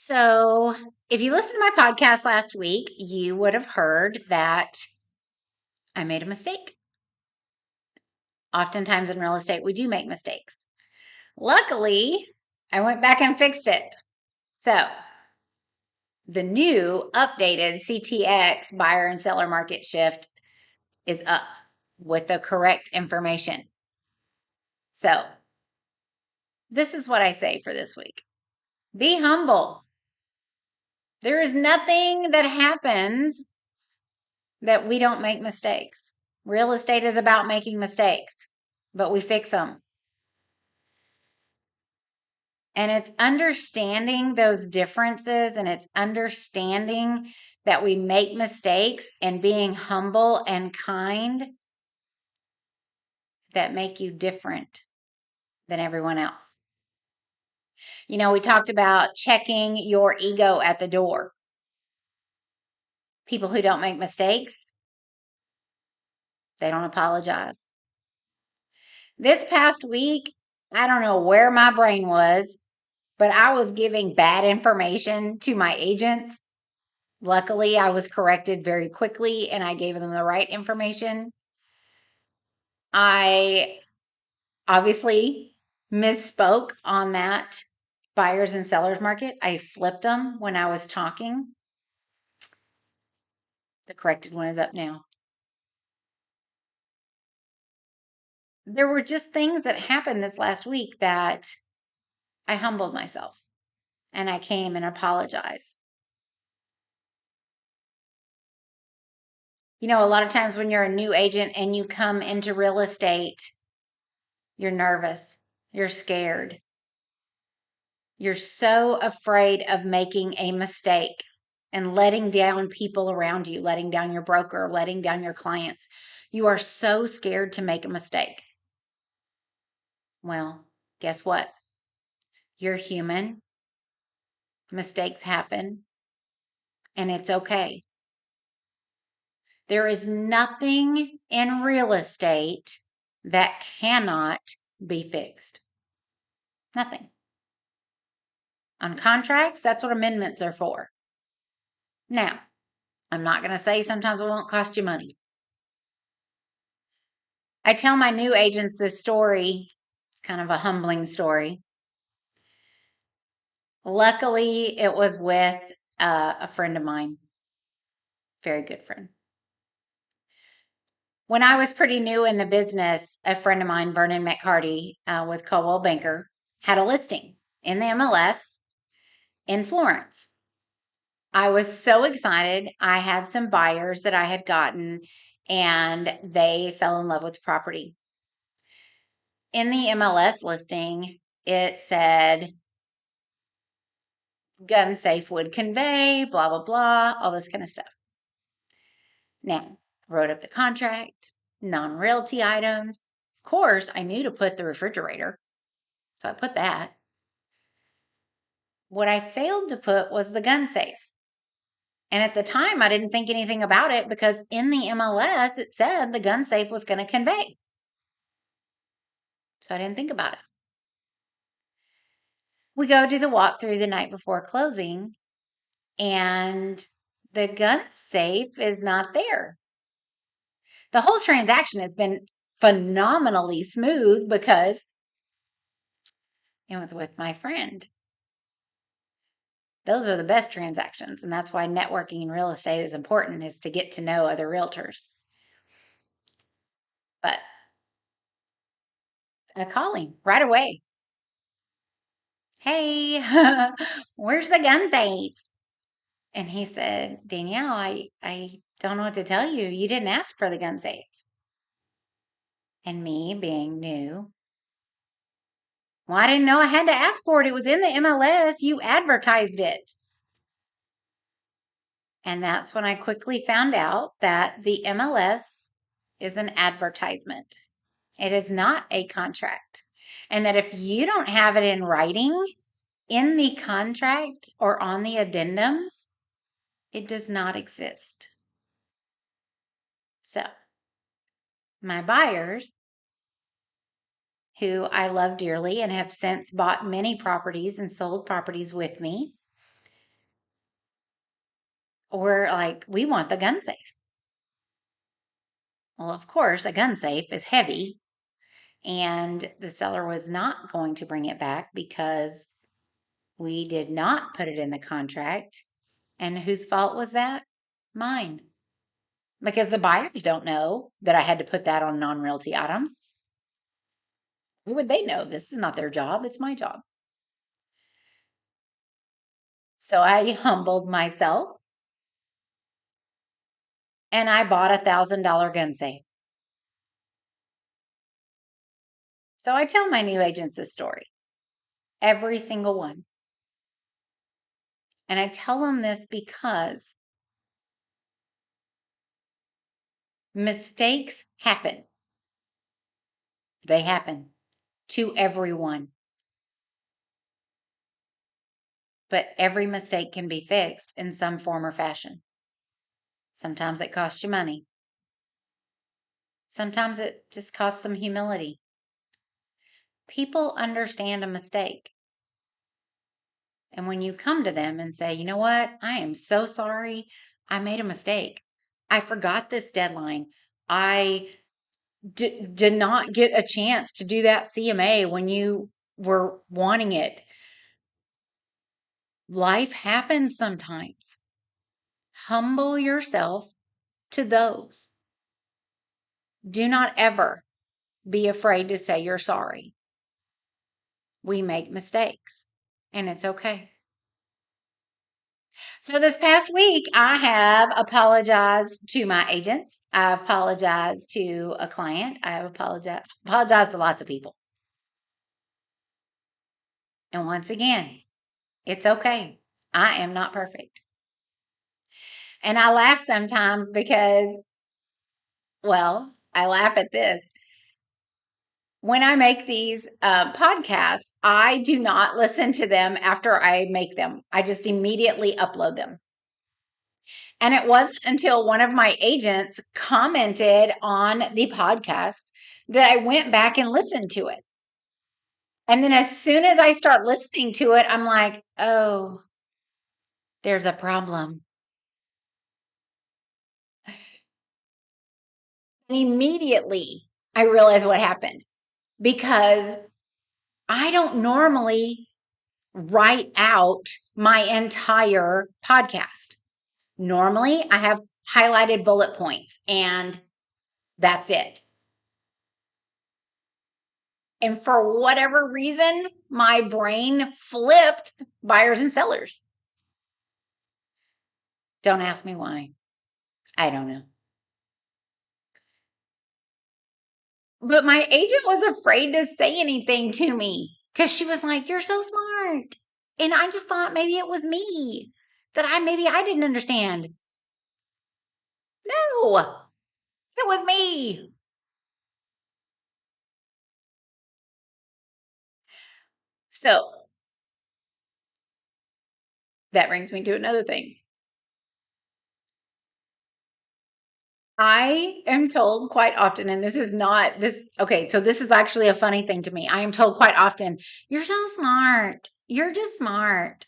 So, if you listened to my podcast last week, you would have heard that I made a mistake. Oftentimes in real estate, we do make mistakes. Luckily, I went back and fixed it. So, the new updated CTX buyer and seller market shift is up with the correct information. So, this is what I say for this week: be humble. There is nothing that happens that we don't make mistakes. Real estate is about making mistakes, but we fix them. And it's understanding those differences, and it's understanding that we make mistakes and being humble and kind that make you different than everyone else. You know, we talked about checking your ego at the door. People who don't make mistakes, they don't apologize. This past week, I don't know where my brain was, but I was giving bad information to my agents. Luckily, I was corrected very quickly and I gave them the right information. I obviously misspoke on that buyers and sellers market. I flipped them when I was talking. The corrected one is up now. There were just things that happened this last week that I humbled myself and I came and apologized. You know, a lot of times when you're a new agent and you come into real estate, you're nervous, you're scared. You're so afraid of making a mistake and letting down people around you, letting down your broker, letting down your clients. You are so scared to make a mistake. Well, guess what? You're human. Mistakes happen, and it's okay. There is nothing in real estate that cannot be fixed. Nothing. On contracts, that's what amendments are for. Now, I'm not going to say sometimes it won't cost you money. I tell my new agents this story. It's kind of a humbling story. Luckily, it was with a friend of mine, very good friend. When I was pretty new in the business, a friend of mine, Vernon McCarty, with Coldwell Banker, had a listing in the MLS in Florence. I was so excited. I had some buyers that I had gotten, and they fell in love with the property. In the MLS listing, it said gun safe would convey, blah, blah, blah, all this kind of stuff. Now, wrote up the contract, non-realty items. Of course, I knew to put the refrigerator, so I put that. What I failed to put was the gun safe. And at the time, I didn't think anything about it because in the MLS, it said the gun safe was going to convey. So I didn't think about it. We go do the walkthrough the night before closing, and the gun safe is not there. The whole transaction has been phenomenally smooth because it was with my friend. Those are the best transactions, and that's why networking in real estate is important, is to get to know other realtors. But I call him right away. Hey, where's the gun safe? And he said, Danielle, I don't know what to tell you. You didn't ask for the gun safe. And me being new, well, I didn't know I had to ask for it. It was in the MLS. You advertised it. And that's when I quickly found out that the MLS is an advertisement. It is not a contract. And that if you don't have it in writing in the contract or on the addendums, it does not exist. So, my buyers, who I love dearly and have since bought many properties and sold properties with me, Or like, we want the gun safe. Well, of course, a gun safe is heavy, and the seller was not going to bring it back because we did not put it in the contract. And whose fault was that? Mine. Because the buyers don't know that I had to put that on non-realty items. Who would they know? This is not their job, it's my job. So I humbled myself and I bought $1,000 gun safe. So I tell my new agents this story, every single one. And I tell them this because mistakes happen. They happen to everyone. But every mistake can be fixed in some form or fashion. Sometimes it costs you money. Sometimes it just costs some humility. People understand a mistake. And when you come to them and say, you know what, I am so sorry, I made a mistake. I forgot this deadline. I did not get a chance to do that CMA when you were wanting it. Life happens sometimes. Humble yourself to those. Do not ever be afraid to say you're sorry. We make mistakes, and it's okay. So this past week, I have apologized to my agents. I've apologized to a client. I have apologized to lots of people. And once again, it's okay. I am not perfect. And I laugh sometimes because, well, I laugh at this. When I make these podcasts, I do not listen to them after I make them. I just immediately upload them. And it wasn't until one of my agents commented on the podcast that I went back and listened to it. And then as soon as I start listening to it, I'm like, oh, there's a problem. And immediately I realized what happened because I don't normally write out my entire podcast. Normally, I have highlighted bullet points and that's it. And for whatever reason, my brain flipped buyers and sellers. Don't ask me why. I don't know. But my agent was afraid to say anything to me because she was like, you're so smart. And I just thought maybe it was me that maybe I didn't understand. No, it was me. So that brings me to another thing. I am told quite often, and this is not this. Okay, so this is actually a funny thing to me. I am told quite often, you're so smart. You're just smart.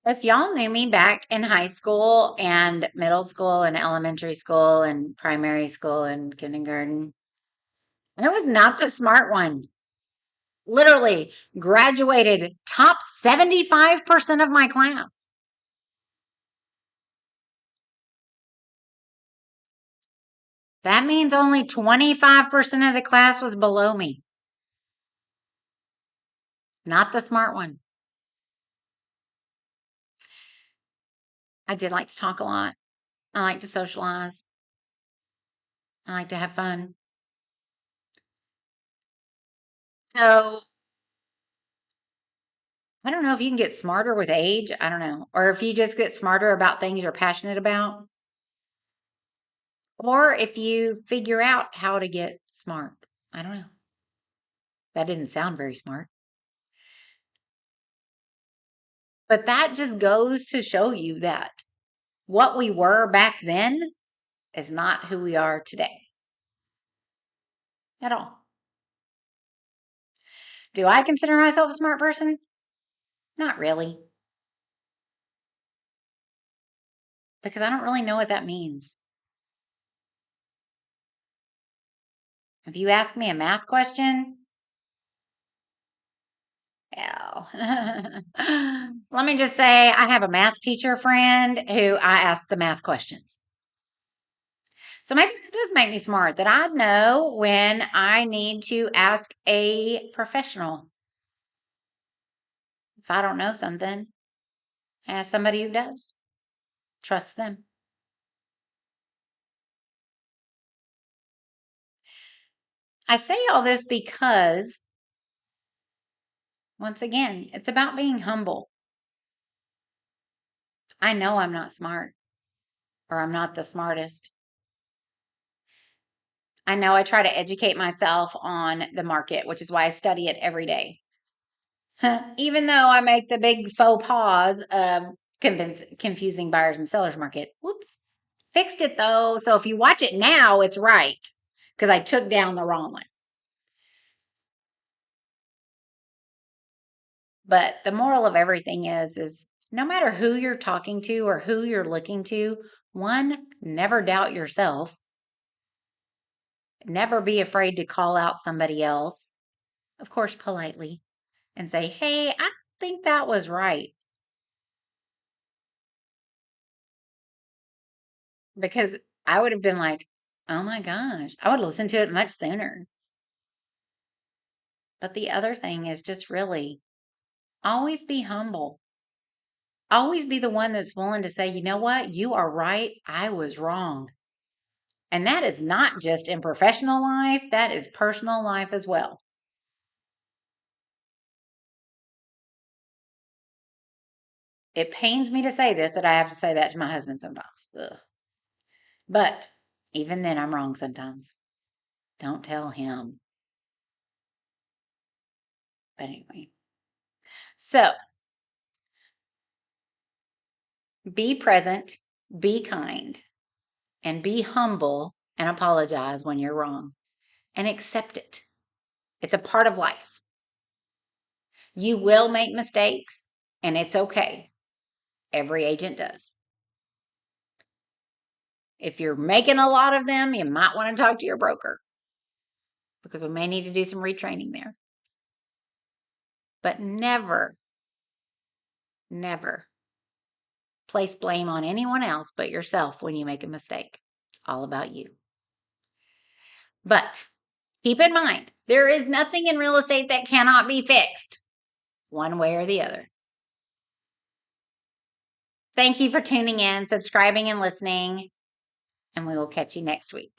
If y'all knew me back in high school and middle school and elementary school and primary school and kindergarten, I was not the smart one. Literally graduated top 75% of my class. That means only 25% of the class was below me. Not the smart one. I did like to talk a lot. I like to socialize. I like to have fun. So I don't know if you can get smarter with age. I don't know. Or if you just get smarter about things you're passionate about. Or if you figure out how to get smart. I don't know. That didn't sound very smart. But that just goes to show you that what we were back then is not who we are today at all. Do I consider myself a smart person? Not really. because I don't really know what that means. If you ask me a math question, hell. Let me just say, I have a math teacher friend who I ask the math questions. So maybe it does make me smart that I know when I need to ask a professional. If I don't know something, ask somebody who does. Trust them. I say all this because, once again, it's about being humble. I know I'm not smart, or I'm not the smartest. I know I try to educate myself on the market, which is why I study it every day. Even though I make the big faux pas of confusing buyers and sellers market. Whoops. Fixed it though. So if you watch it now, it's right because I took down the wrong one. But the moral of everything is no matter who you're talking to or who you're looking to, one, never doubt yourself. Never be afraid to call out somebody else, of course, politely, and say, hey, I think that was right. Because I would have been like, oh my gosh, I would listen to it much sooner. But the other thing is just really always be humble. Always be the one that's willing to say, you know what? You are right. I was wrong. And that is not just in professional life, that is personal life as well. It pains me to say this that I have to say that to my husband sometimes. Ugh. But even then, I'm wrong sometimes. Don't tell him. But anyway, so be present, be kind, and be humble and apologize when you're wrong and accept it. It's a part of life. You will make mistakes, and it's okay. Every agent does. If you're making a lot of them, you might want to talk to your broker because we may need to do some retraining there. But never, never place blame on anyone else but yourself when you make a mistake. It's all about you. But keep in mind, there is nothing in real estate that cannot be fixed one way or the other. Thank you for tuning in, subscribing, and listening, and we will catch you next week.